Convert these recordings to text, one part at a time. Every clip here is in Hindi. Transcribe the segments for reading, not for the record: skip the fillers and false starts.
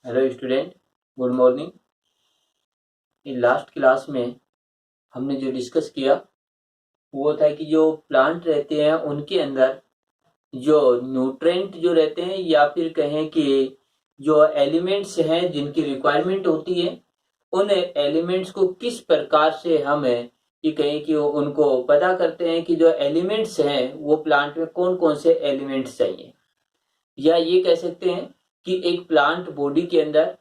Hello student, good morning. In last class में हमने जो डिस्कस किया वो था कि जो प्लांट रहते हैं उनके अंदर जो न्यूट्रेंट जो रहते हैं या फिर कहें कि जो एलिमेंट्स हैं जिनकी रिक्वायरमेंट होती है, उन एलिमेंट्स को किस प्रकार से हम कि कहें कि उनको पता करते हैं कि जो एलिमेंट्स हैं वो प्लांट में कौन कौन से एलिमेंट्स चाहिए, या ये कह सकते हैं कि एक प्लांट बॉडी के अंदर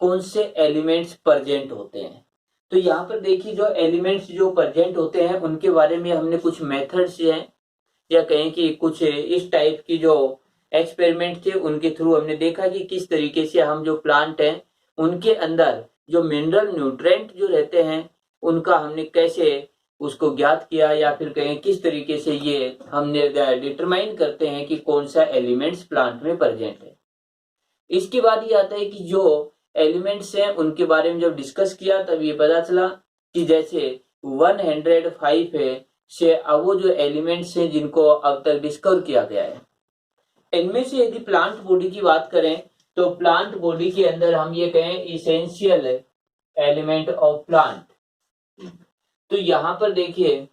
कौन से एलिमेंट्स प्रेजेंट होते हैं। तो यहाँ पर देखिए, जो एलिमेंट्स जो प्रेजेंट होते हैं उनके बारे में हमने कुछ मेथड्स हैं या कहें कि कुछ इस टाइप की जो एक्सपेरिमेंट थे उनके थ्रू हमने देखा कि किस तरीके से हम जो प्लांट हैं उनके अंदर जो मिनरल न्यूट्रेंट जो रहते हैं उनका हमने कैसे उसको ज्ञात किया, या फिर कहें किस तरीके से ये हमने डिटरमाइन करते हैं कि कौन सा एलिमेंट्स प्लांट में प्रेजेंट है। इसके बाद ये आता है कि जो एलिमेंट्स हैं उनके बारे में जब डिस्कस किया तब ये पता चला कि जैसे 105 है से अब वो जो एलिमेंट्स हैं जिनको अब तक डिस्कवर किया गया है, इनमें से यदि प्लांट बॉडी की बात करें तो प्लांट बॉडी के अंदर हम ये कहें इसेंशियल एलिमेंट ऑफ प्लांट। तो यहां पर देखिए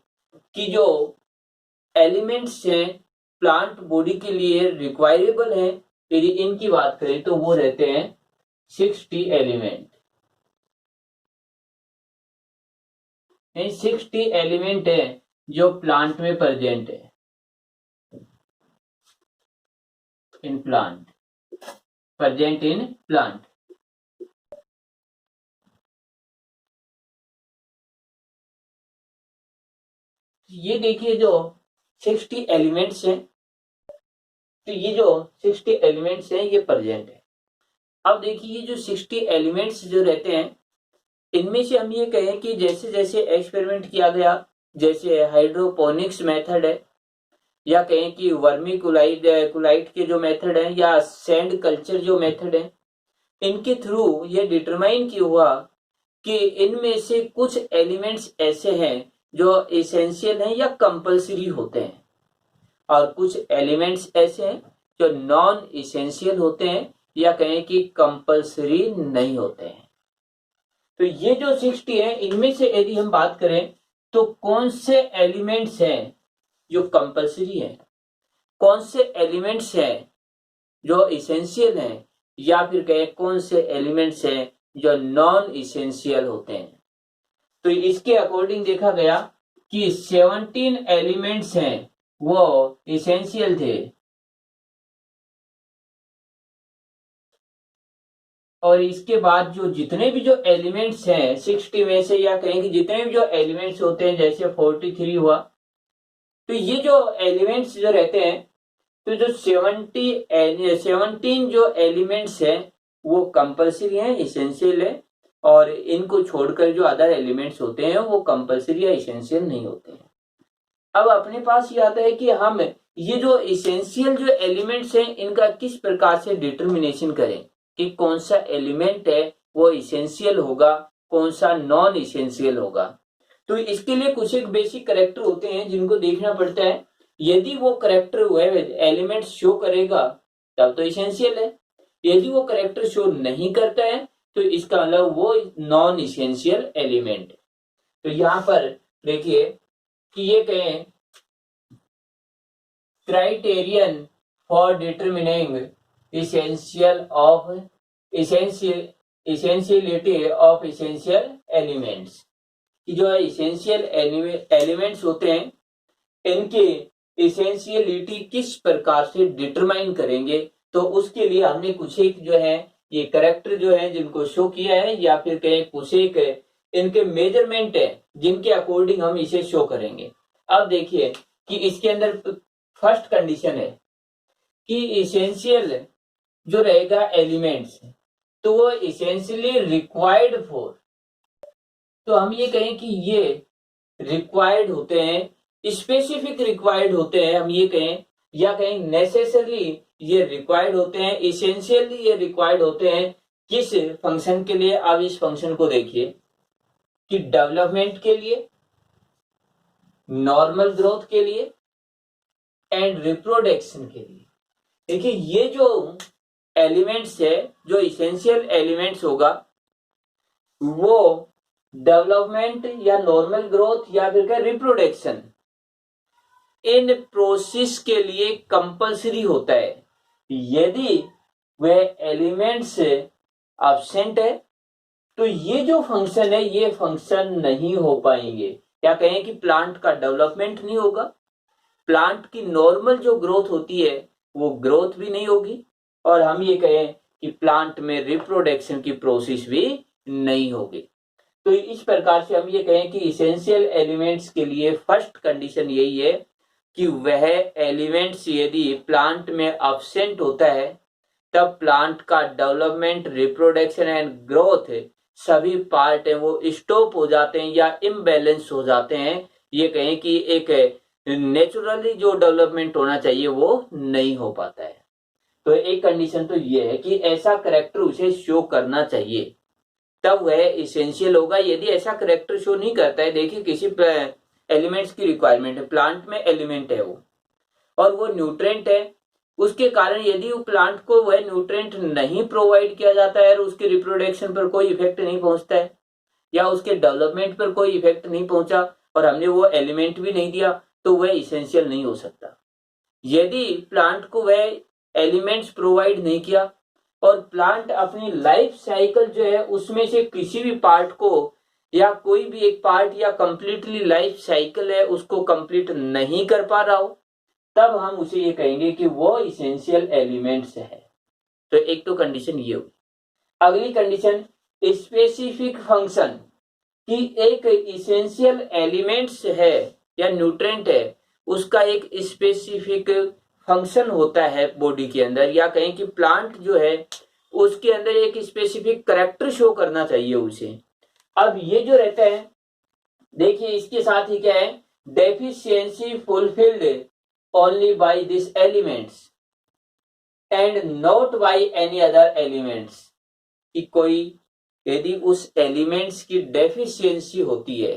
कि जो एलिमेंट्स हैं प्लांट बॉडी के लिए रिक्वायरेबल हैं, यदि इनकी बात करें तो वो रहते हैं 60 एलिमेंट। 60 एलिमेंट है जो प्लांट में प्रेजेंट है in plant, present in plant. ये देखिए जो 60 एलिमेंट्स हैं, तो ये जो 60 एलिमेंट्स हैं ये प्रेजेंट है। अब देखिए ये जो 60 एलिमेंट्स जो रहते हैं इनमें से हम ये कहें कि जैसे जैसे एक्सपेरिमेंट किया गया, जैसे हाइड्रोपोनिक्स मेथड है या कहें कि वर्मी कुलाइट के जो मेथड है या सैंड कल्चर जो मेथड है, इनके थ्रू ये डिटरमाइन किया हुआ कि इनमें से कुछ एलिमेंट्स ऐसे हैं जो एसेंशियल हैं या कंपलसरी होते हैं, और कुछ एलिमेंट्स ऐसे हैं जो नॉन एसेंशियल होते हैं या कहें कि कंपलसरी नहीं होते हैं। तो ये जो 60 है इनमें से यदि हम बात करें तो कौन से एलिमेंट्स हैं जो कंपलसरी हैं, कौन से एलिमेंट्स हैं जो इसेंशियल हैं, या फिर कहें कौन से एलिमेंट्स हैं जो नॉन इसेंशियल होते हैं। तो इसके अकॉर्डिंग देखा गया कि 17 एलिमेंट्स हैं वो इसेंशियल थे और इसके बाद जो जितने भी जो एलिमेंट्स हैं 60 में से, या कहें कि जितने भी जो एलिमेंट्स होते हैं जैसे 43 हुआ, तो ये जो एलिमेंट्स जो रहते हैं, तो जो 17 जो एलिमेंट्स हैं वो कंपलसरी हैं, इसेंशियल है, और इनको छोड़कर जो अदर एलिमेंट्स होते हैं वो कंपलसरी या इसेंशियल नहीं होते हैं। अब अपने पास ये आता है कि हम ये जो इसेंशियल जो एलिमेंट्स हैं इनका किस प्रकार से डिटर्मिनेशन करें कि कौन सा एलिमेंट है वो इसेंशियल होगा, कौन सा नॉन इसेंशियल होगा। तो इसके लिए कुछ एक बेसिक कैरेक्टर होते हैं जिनको देखना पड़ता है। यदि वो कैरेक्टर एलिमेंट शो करेगा तब तो इसेंशियल है, यदि वो कैरेक्टर शो नहीं करता है तो इसका मतलब वो नॉन इसेंशियल एलिमेंट। तो यहां पर देखिए कि ये कहें criterion for determining essential of essentiality of essential elements, कि जो essential elements होते हैं इनके essentiality किस प्रकार से डिटरमाइन करेंगे। तो उसके लिए हमने कुछ एक जो है ये करेक्टर जो है जिनको शो किया है, या फिर कहें कुछ एक इनके मेजरमेंट है जिनके अकॉर्डिंग हम इसे शो करेंगे। अब देखिए कि इसके अंदर फर्स्ट कंडीशन है कि इसेंशियल जो रहेगा एलिमेंट्स, तो वो इसेंशियली रिक्वायर्ड फॉर, तो हम ये कहें कि ये रिक्वायर्ड होते हैं, स्पेसिफिक रिक्वायर्ड होते हैं हम ये कहें, या कहें नेसेसरली ये रिक्वायर्ड होते हैं, इसेंशियली ये रिक्वायर्ड होते हैं। किस फंक्शन के लिए? अब इस फंक्शन को देखिए कि डेवलपमेंट के लिए, नॉर्मल ग्रोथ के लिए एंड रिप्रोडक्शन के लिए। देखिए ये जो एलिमेंट्स है, जो इसेंशियल एलिमेंट्स होगा, वो डेवलपमेंट या नॉर्मल ग्रोथ या फिर क्या रिप्रोडक्शन, इन प्रोसेस के लिए कंपलसरी होता है। यदि वह एलिमेंट्स एब्सेंट है तो ये जो फंक्शन है ये फंक्शन नहीं हो पाएंगे। क्या कहें कि प्लांट का डेवलपमेंट नहीं होगा, प्लांट की नॉर्मल जो ग्रोथ होती है वो ग्रोथ भी नहीं होगी, और हम ये कहें कि प्लांट में रिप्रोडक्शन की प्रोसेस भी नहीं होगी। तो इस प्रकार से हम ये कहें कि इसेंशियल एलिमेंट्स के लिए फर्स्ट कंडीशन यही है कि वह एलिमेंट्स यदि प्लांट में एब्सेंट होता है तब प्लांट का डेवलपमेंट, रिप्रोडक्शन एंड ग्रोथ सभी पार्ट है वो स्टॉप हो जाते हैं या इम्बैलेंस हो जाते हैं। ये कहें कि एक नेचुरली जो डेवलपमेंट होना चाहिए वो नहीं हो पाता है। तो एक कंडीशन तो ये है कि ऐसा करेक्टर उसे शो करना चाहिए, तब वह इसेंशियल होगा। यदि ऐसा करेक्टर शो नहीं करता है, देखिए किसी एलिमेंट्स की रिक्वायरमेंट है, प्लांट में एलिमेंट है वो, और वो न्यूट्रेंट है, उसके कारण यदि वो प्लांट को वह न्यूट्रेंट नहीं प्रोवाइड किया जाता है और उसके रिप्रोडक्शन पर कोई इफेक्ट नहीं पहुंचता है या उसके डेवलपमेंट पर कोई इफेक्ट नहीं पहुंचा और हमने वो एलिमेंट भी नहीं दिया, तो वह इसेंशियल नहीं हो सकता। यदि प्लांट को वह एलिमेंट्स प्रोवाइड नहीं किया और प्लांट अपनी लाइफ साइकिल जो है उसमें से किसी भी पार्ट को या कोई भी एक पार्ट या कंप्लीटली लाइफ साइकिल है उसको कंप्लीट नहीं कर पा रहा हो, तब हम उसे ये कहेंगे कि वो इसेंशियल एलिमेंट्स है। तो एक तो कंडीशन ये हुई। अगली कंडीशन स्पेसिफिक फंक्शन, कि एक इसेंशियल एलिमेंट्स है या न्यूट्रेंट है उसका एक स्पेसिफिक फंक्शन होता है बॉडी के अंदर, या कहें कि प्लांट जो है उसके अंदर एक स्पेसिफिक कैरेक्टर शो करना चाहिए उसे। अब ये जो रहता है, देखिए इसके साथ ही क्या है, deficiency fulfilled only by these elements and not by any other elements, कि कोई यदि उस एलिमेंट्स की डेफिशिएंसी होती है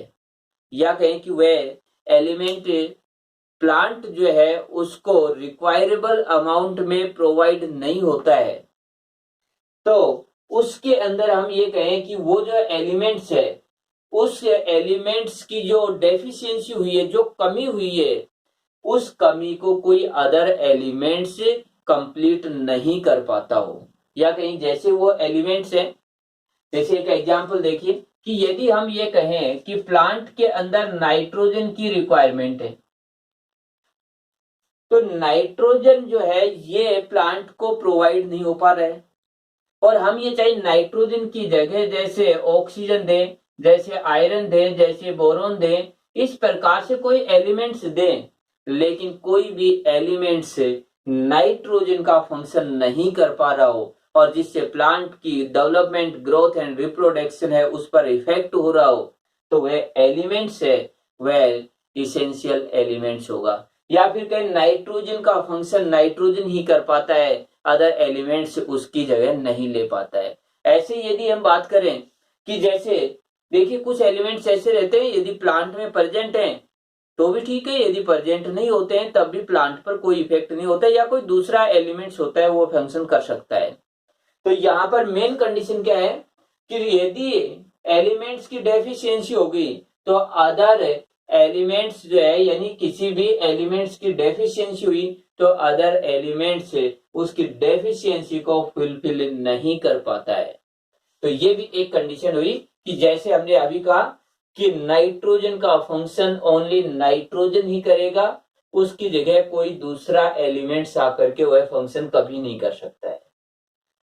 या कहें कि वह एलिमेंट प्लांट जो है उसको रिक्वायरेबल अमाउंट में प्रोवाइड नहीं होता है, तो उसके अंदर हम ये कहें कि वो जो एलिमेंट्स है उस एलिमेंट्स की जो डेफिशिएंसी हुई है, जो कमी हुई है, उस कमी को कोई अदर एलिमेंट से कंप्लीट नहीं कर पाता हो। या कहीं जैसे वो एलिमेंट्स हैं, जैसे एक एग्जांपल देखिए कि यदि हम ये कहें कि प्लांट के अंदर नाइट्रोजन की रिक्वायरमेंट है, तो नाइट्रोजन जो है ये प्लांट को प्रोवाइड नहीं हो पा रहा है, और हम ये चाहे नाइट्रोजन की जगह जैसे ऑक्सीजन दें, जैसे आयरन दें, जैसे बोरोन दें, इस प्रकार से कोई एलिमेंट्स दें, लेकिन कोई भी एलिमेंट्स नाइट्रोजन का फंक्शन नहीं कर पा रहा हो और जिससे प्लांट की डेवलपमेंट, ग्रोथ एंड रिप्रोडक्शन है उस पर इफेक्ट हो रहा हो, तो वह एलिमेंट्स है वह इसेंशियल एलिमेंट्स होगा। या फिर कहीं नाइट्रोजन का फंक्शन नाइट्रोजन ही कर पाता है, अदर एलिमेंट्स उसकी जगह नहीं ले पाता है। ऐसे यदि हम बात करें कि जैसे देखिए कुछ एलिमेंट्स ऐसे रहते हैं यदि प्लांट में प्रेजेंट हैं तो भी ठीक है, यदि प्रेजेंट नहीं होते हैं तब भी प्लांट पर कोई इफेक्ट नहीं होता है, या कोई दूसरा एलिमेंट्स होता है वो फंक्शन कर सकता है। तो यहाँ पर मेन कंडीशन क्या है कि यदि एलिमेंट्स की डेफिशिएंसी होगी तो अदर एलिमेंट्स जो है, यानी किसी भी एलिमेंट्स की डेफिशिएंसी हुई तो अदर एलिमेंट्स उसकी डेफिशिएंसी को फुलफिल नहीं कर पाता है। तो ये भी एक कंडीशन हुई कि जैसे हमने अभी कहा कि नाइट्रोजन का फंक्शन ओनली नाइट्रोजन ही करेगा, उसकी जगह कोई दूसरा एलिमेंट्स आकर के वह फंक्शन कभी नहीं कर सकता है।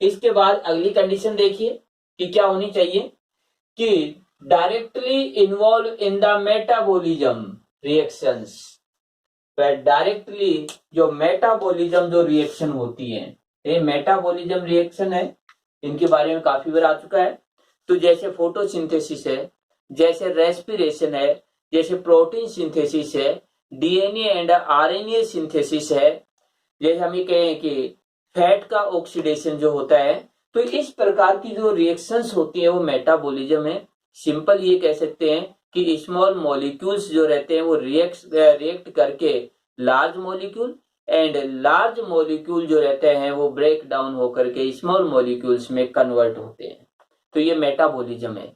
इसके बाद अगली कंडीशन देखिए कि क्या होनी चाहिए कि directly involve in the metabolism reactions, directly जो मेटाबॉलिज्म जो रिएक्शन होती है, ये मेटाबॉलिज्म रिएक्शन है, इनके बारे में काफी बार आ चुका है। तो जैसे फोटोसिंथेसिस है, जैसे रेस्पिरेशन है, जैसे प्रोटीन सिंथेसिस है, डीएनए एंड आरएनए सिंथेसिस है, जैसे हम ये कहें कि फैट का ऑक्सीडेशन जो होता है, तो इस प्रकार की जो रिएक्शंस होती है वो मेटाबॉलिज्म है। सिंपल ये कह सकते हैं कि स्मॉल मॉलिक्यूल्स जो रहते हैं वो रिएक्ट करके large molecule and large molecule जो रहते हैं वो ब्रेक डाउन होकर के स्मॉल मॉलिक्यूल्स में कन्वर्ट होते हैं। तो ये मेटाबॉलिज्म है।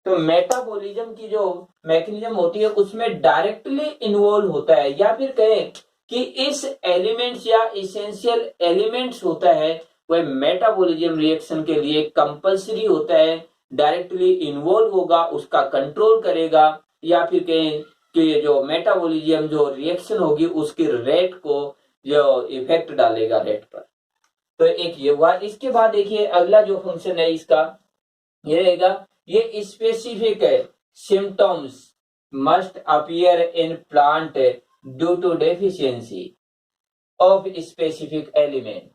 तो मेटाबॉलिज्म की जो मैकेनिज्म होती है उसमें डायरेक्टली इन्वॉल्व होता है, या फिर कहें कि इस एलिमेंट्स या इसेंशियल एलिमेंट्स होता है वह मेटाबॉलिज्म रिएक्शन के लिए कंपल्सरी होता है, डायरेक्टली इन्वॉल्व होगा, उसका कंट्रोल करेगा, या फिर कहें कि जो मेटाबॉलिज्म जो रिएक्शन होगी उसकी रेट को जो इफेक्ट डालेगा रेट पर। तो एक ये हुआ। इसके बाद देखिए अगला जो फंक्शन है इसका ये रहेगा, ये specific symptoms must appear in plant due to deficiency of specific element.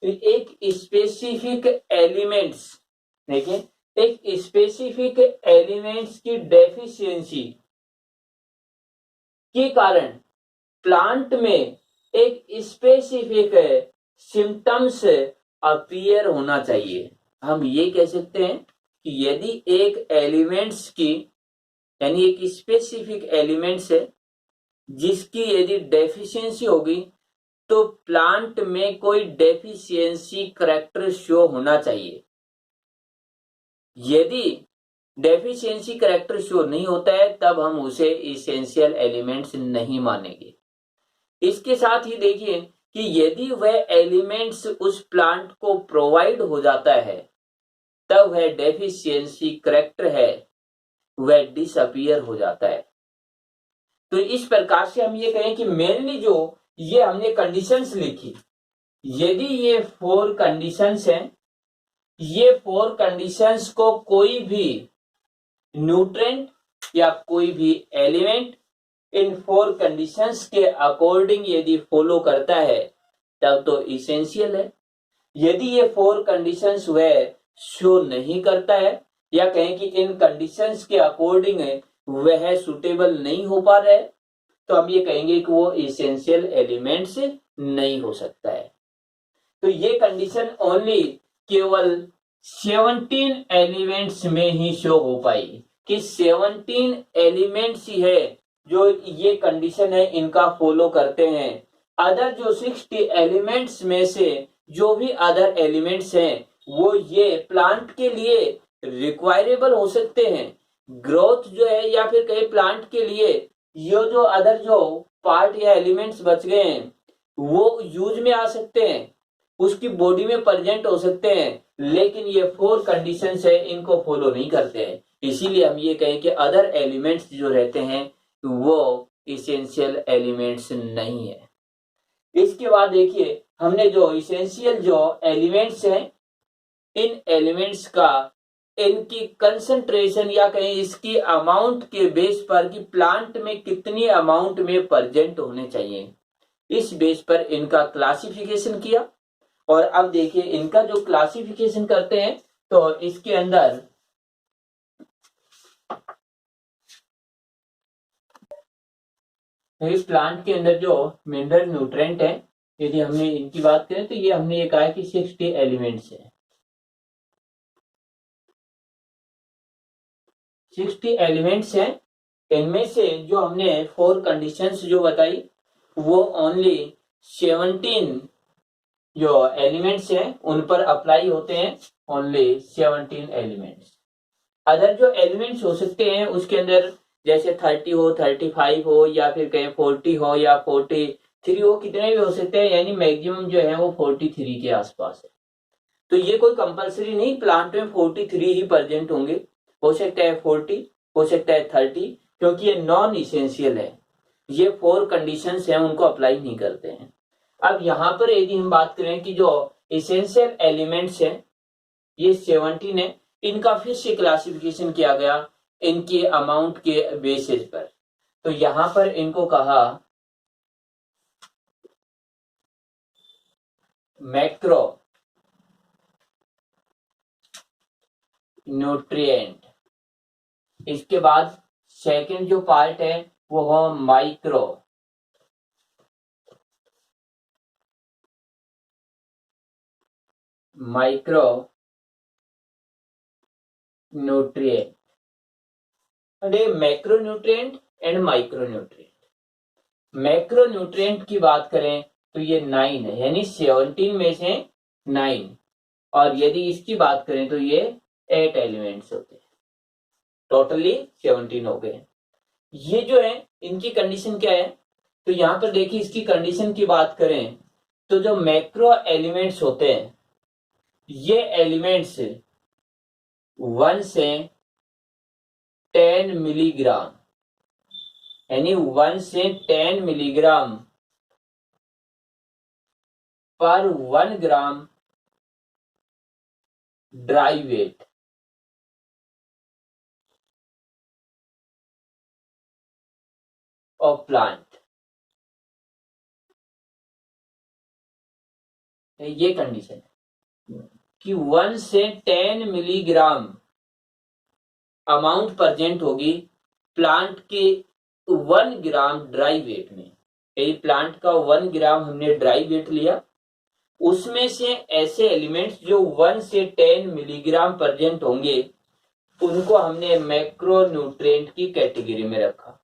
तो एक स्पेसिफिक एलिमेंट्स, देखिए एक स्पेसिफिक एलिमेंट्स की डेफिशिएंसी के कारण प्लांट में एक स्पेसिफिक सिम्टम्स अपीयर होना चाहिए। हम ये कह सकते हैं कि यदि एक एलिमेंट्स की यानी एक स्पेसिफिक एलिमेंट्स है जिसकी यदि डेफिशिएंसी होगी तो प्लांट में कोई डेफिशिएंसी करैक्टर शो होना चाहिए। यदि डेफिशिएंसी करैक्टर शो नहीं होता है तब हम उसे इसेंशियल एलिमेंट्स नहीं मानेंगे। इसके साथ ही देखिए कि यदि वह एलिमेंट्स उस प्लांट को प्रोवाइड हो जाता है तब वह डेफिशिएंसी करैक्टर है वह डिसअपीयर हो जाता है। तो इस प्रकार से हम ये कहें कि मेनली जो ये हमने कंडीशंस लिखी, यदि ये 4 कंडीशंस हैं, ये 4 कंडीशंस को कोई भी न्यूट्रेंट या कोई भी एलिमेंट इन 4 कंडीशंस के अकॉर्डिंग यदि फॉलो करता है तब तो इसेंशियल है। यदि ये 4 कंडीशंस वह शो नहीं करता है या कहें कि इन कंडीशंस के अकॉर्डिंग वह सुटेबल नहीं हो पा रहा है तो हम ये कहेंगे कि वो इसेंशियल एलिमेंट्स नहीं हो सकता है। तो ये कंडीशन ओनली केवल 17 एलिमेंट्स में ही शो हो पाई कि 17 एलिमेंट्स ही है जो ये कंडीशन है इनका फॉलो करते हैं। अदर जो 60 एलिमेंट्स में से जो भी अदर एलिमेंट्स हैं वो ये प्लांट के लिए रिक्वायरेबल हो सकते हैं, ग्रोथ जो है या फिर कहीं प्लांट के लिए ये जो अदर जो पार्ट या एलिमेंट्स बच गए हैं वो यूज में आ सकते हैं, उसकी बॉडी में प्रेजेंट हो सकते हैं, लेकिन ये 4 कंडीशंस है इनको फॉलो नहीं करते हैं। इसीलिए हम ये कहें कि अदर एलिमेंट्स जो रहते हैं वो इसेंशियल एलिमेंट्स नहीं है। इसके बाद देखिए हमने जो इसेंशियल जो एलिमेंट्स हैं इन एलिमेंट्स का इनकी कंसंट्रेशन या कहीं इसकी अमाउंट के बेस पर कि प्लांट में कितनी अमाउंट में प्रेजेंट होने चाहिए, इस बेस पर इनका क्लासिफिकेशन किया। और अब देखिए इनका जो क्लासिफिकेशन करते हैं तो इसके अंदर इस प्लांट के अंदर जो मिनरल न्यूट्रेंट है यदि हमने इनकी बात करें तो ये हमने ये कहा कि 60 एलिमेंट्स है। 60 एलिमेंट्स हैं, इनमें से जो हमने 4 कंडीशंस जो बताई वो ओनली 17 जो एलिमेंट्स हैं उन पर अप्लाई होते हैं, ओनली 17 एलिमेंट्स। अदर जो एलिमेंट्स हो सकते हैं उसके अंदर जैसे 30 हो, 35 हो या फिर कहें 40 हो या 43 हो, कितने भी हो सकते हैं, यानी मैक्सिमम जो है वो 43 के आसपास है। तो ये कोई कंपलसरी नहीं प्लांट में 43 ही प्रेजेंट होंगे, हो सकता है 40, हो सकता है 30, क्योंकि ये नॉन इसेंशियल है, ये 4 कंडीशंस हैं उनको अप्लाई नहीं करते हैं। अब यहाँ पर यदि हम बात करें कि जो इसेंशियल एलिमेंट्स हैं ये 17 है, इनका फिर से क्लासिफिकेशन किया गया इनकी अमाउंट के बेसिस पर। तो यहां पर इनको कहा मैक्रो न्यूट्रिएंट। इसके बाद सेकंड जो पार्ट है वो हो micro nutrient, macronutrient and micronutrient. Macronutrient की बात करें तो ये 9 है, यानी 17 में से 9। और यदि इसकी बात करें तो ये 8 एलिमेंट्स होते हैं, टोटली 17 हो गए। ये जो है इनकी कंडीशन क्या है, तो यहां पर देखिए इसकी कंडीशन की बात करें तो जो मैक्रो एलिमेंट्स होते हैं ये एलिमेंट्स 1 से 10 मिलीग्राम, यानी 1 से 10 मिलीग्राम पर 1 ग्राम ड्राई वेट ऑफ प्लांट, ये कंडीशन है कि 1 से 10 मिलीग्राम अमाउंट प्रेजेंट होगी प्लांट के 1 ग्राम ड्राई वेट में। यदि प्लांट का 1 ग्राम हमने ड्राई वेट लिया, उसमें से ऐसे एलिमेंट्स जो 1 से 10 मिलीग्राम प्रेजेंट होंगे उनको हमने मैक्रोन्यूट्रिएंट की कैटेगरी में रखा।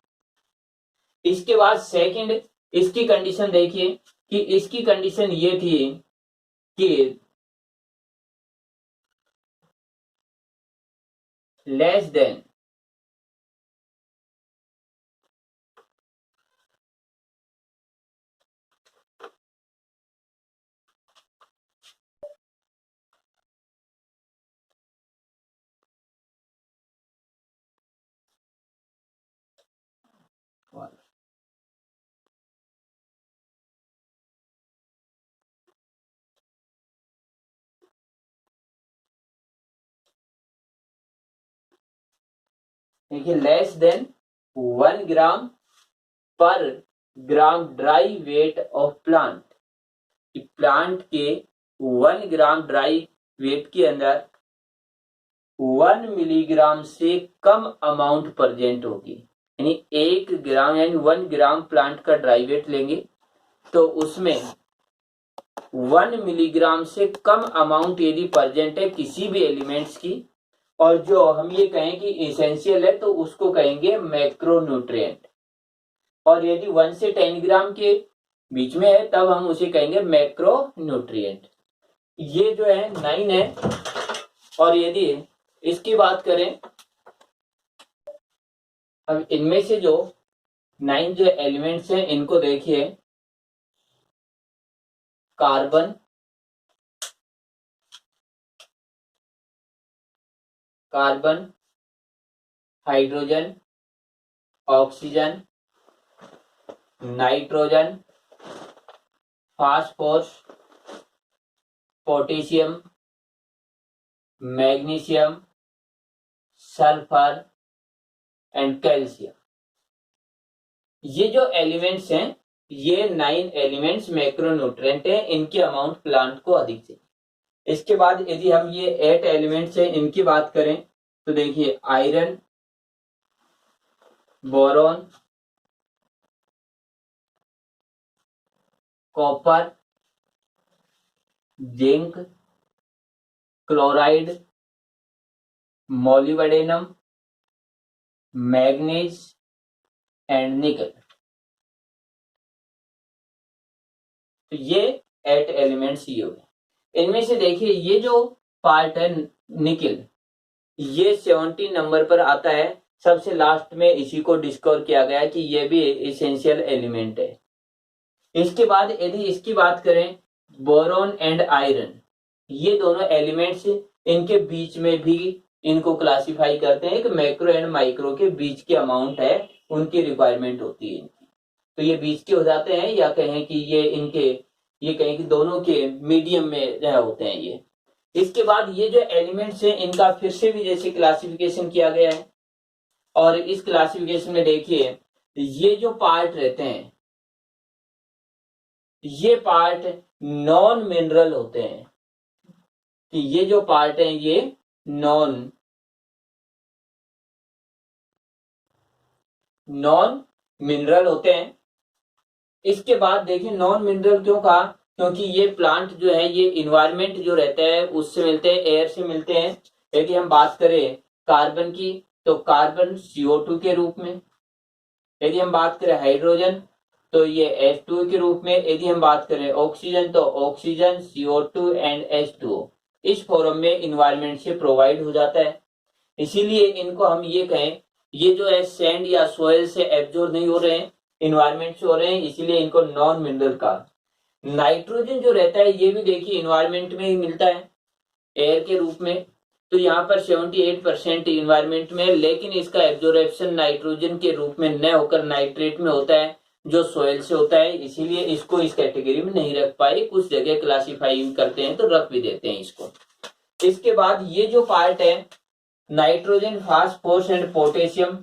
इसके बाद सेकंड इसकी कंडीशन देखिए कि इसकी कंडीशन ये थी कि लेस देन देखिए less than 1 gram per gram dry weight of plant, plant के 1 ग्राम ड्राई वेट के अंदर 1 मिलीग्राम से कम अमाउंट प्रेजेंट होगी, यानी 1 ग्राम यानी 1 ग्राम प्लांट का ड्राई वेट लेंगे तो उसमें 1 मिलीग्राम से कम अमाउंट यदि प्रेजेंट है किसी भी एलिमेंट्स की, और जो हम ये कहें कि इसेंशियल है तो उसको कहेंगे मैक्रोन्यूट्रिएंट। और यदि 1 से 10 ग्राम के बीच में है तब हम उसे कहेंगे मैक्रोन्यूट्रिएंट। ये जो है 9 है। और यदि इसकी बात करें, अब इनमें से जो 9 जो एलिमेंट्स हैं इनको देखिए, carbon, hydrogen, oxygen, nitrogen, phosphorus, potassium, magnesium, sulphur and calcium. ये जो एलिमेंट्स हैं ये 9 एलिमेंट्स मैक्रोन्यूट्रिएंट हैं, इनकी अमाउंट प्लांट को अधिक चाहिए। इसके बाद यदि हम ये 8 एलिमेंट्स हैं इनकी बात करें तो देखिए iron, boron, copper, zinc, chloride, molybdenum, manganese and निकल। तो ये 8 एलिमेंट्स ये हुए। इनमें से देखिए ये जो पार्ट है निकल, ये 17 नंबर पर आता है। सबसे लास्ट में इसी को डिस्कवर किया गया कि ये भी एसेंशियल एलिमेंट है। इसके बाद यदि इसकी बात करें, बोरॉन एंड आयरन, ये दोनों एलिमेंट्स इनके बीच में भी इनको क्लासिफाई करते हैं कि मैक्रो एंड माइक्रो के बीच की अमाउंट है, उनकी रिक्वायरमेंट होती है इनकी। तो ये बीच के हो जाते हैं, या कहें कि ये कहें कि दोनों के मीडियम में होते हैं ये। इसके बाद ये जो एलिमेंट्स हैं इनका फिर से भी जैसे क्लासिफिकेशन किया गया है। और इस क्लासिफिकेशन में देखिए ये जो पार्ट रहते हैं ये पार्ट नॉन मिनरल होते हैं, कि ये जो पार्ट है ये नॉन मिनरल होते हैं। इसके बाद देखिए नॉन मिनरल क्यों कहा, क्योंकि ये प्लांट जो है ये इन्वायरमेंट जो रहता है उससे मिलते हैं, एयर से मिलते हैं। यदि हम बात करें कार्बन की तो कार्बन CO2 के रूप में, यदि हम बात करें हाइड्रोजन तो ये H2O के रूप में। यदि हम बात करें ऑक्सीजन, तो ऑक्सीजन, CO2 एंड H2O इस फॉर्म में इन्वायरमेंट से प्रोवाइड हो जाता है। इसीलिए इनको हम ये कहें, ये जो है सैंड या सोयल से एब्जॉर्ब नहीं हो रहे हैं, इन्वायरमेंट से हो रहे हैं, इसीलिए इनको नॉन मिनरल का। नाइट्रोजन जो रहता है ये भी देखिए इन्वायरमेंट में ही मिलता है एयर के रूप में। तो यहाँ पर 78% इन्वायरमेंट में, लेकिन इसका एब्जॉर्प्शन नाइट्रोजन के रूप में न होकर नाइट्रेट में होता है जो सोयल से होता है, इसीलिए इसको इस कैटेगरी में नहीं रख पाए। कुछ जगह क्लासिफाई करते हैं तो रख भी देते हैं इसको। इसके बाद ये जो पार्ट है नाइट्रोजन, फास्फोरस एंड पोटेशियम,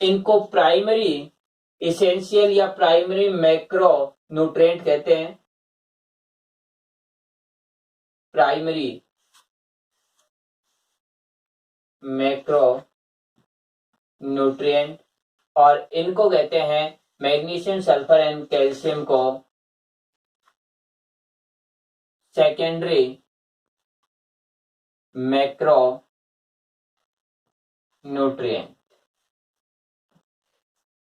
इनको प्राइमरी इसेंशियल या प्राइमरी मैक्रो न्यूट्रिएंट कहते हैं। प्राइमरी मैक्रो न्यूट्रिएंट, और इनको कहते हैं मैग्नीशियम, सल्फर एंड कैल्शियम को सेकेंडरी मैक्रो न्यूट्रिएंट।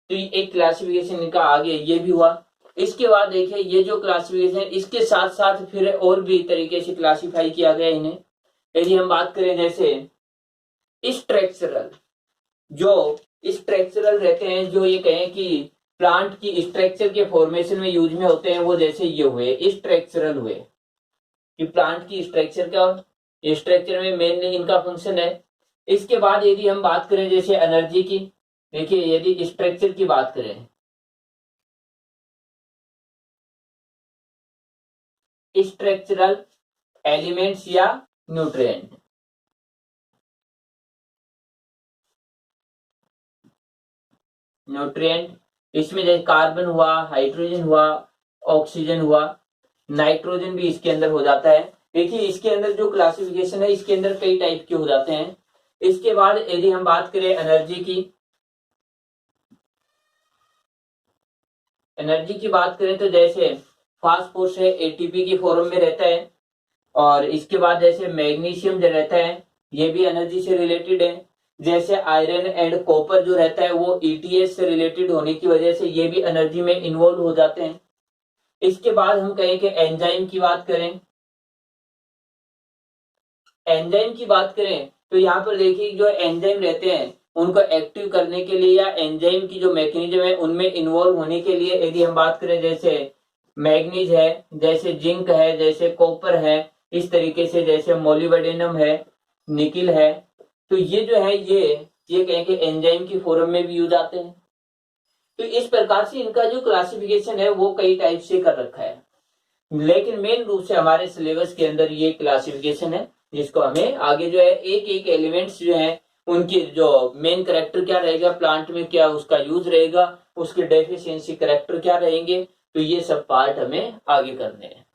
तो एक क्लासिफिकेशन इनका आगे ये भी हुआ। इसके बाद देखिए ये जो क्लासिफिकेशन, इसके साथ साथ फिर और भी तरीके से क्लासिफाई किया गया इन्हें। यदि हम बात करें जैसे स्ट्रक्चरल, जो स्ट्रक्चरल रहते हैं, जो ये कहें कि प्लांट की स्ट्रक्चर के फॉर्मेशन में यूज में होते हैं, वो जैसे ये हुए स्ट्रक्चरल हुए कि प्लांट की स्ट्रक्चर का, स्ट्रक्चर में मेन इनका फंक्शन है। इसके बाद यदि हम बात करें जैसे एनर्जी की, देखिए यदि स्ट्रक्चर की बात करें, स्ट्रक्चरल एलिमेंट्स या न्यूट्रिएंट, इसमें जैसे कार्बन हुआ, हाइड्रोजन हुआ, ऑक्सीजन हुआ, नाइट्रोजन भी इसके अंदर हो जाता है। देखिए इसके अंदर जो क्लासिफिकेशन है, इसके अंदर कई टाइप के हो जाते हैं। इसके बाद यदि हम बात करें एनर्जी की बात करें तो जैसे फास्फोरस है एटीपी की फॉर्म में रहता है, और इसके बाद जैसे मैग्नीशियम जो रहता है ये भी एनर्जी से रिलेटेड है। जैसे आयरन एंड कॉपर जो रहता है वो ईटीएस से रिलेटेड होने की वजह से ये भी एनर्जी में इन्वॉल्व हो जाते हैं। इसके बाद हम कहें कि एंजाइम की बात करें, तो यहाँ पर देखिए जो एंजाइम रहते हैं उनको एक्टिव करने के लिए या एंजाइम की जो मैकेनिज्म है उनमें इन्वॉल्व होने के लिए यदि हम बात करें जैसे मैग्नीज है, जैसे जिंक है, जैसे कॉपर है, इस तरीके से जैसे मोलिब्डेनम है, निकिल है, तो ये जो है ये कहें कि एंजाइम की फॉर्म में भी यूज आते हैं। तो इस प्रकार से इनका जो क्लासिफिकेशन है वो कई टाइप से कर रखा है, लेकिन मेन रूप से हमारे सिलेबस के अंदर ये क्लासिफिकेशन है, जिसको हमें आगे जो है एक एक एलिमेंट्स जो है उनकी जो मेन कैरेक्टर क्या रहेगा, प्लांट में क्या उसका यूज रहेगा, उसके डेफिशिएंसी कैरेक्टर क्या रहेंगे, तो ये सब पार्ट हमें आगे करने हैं।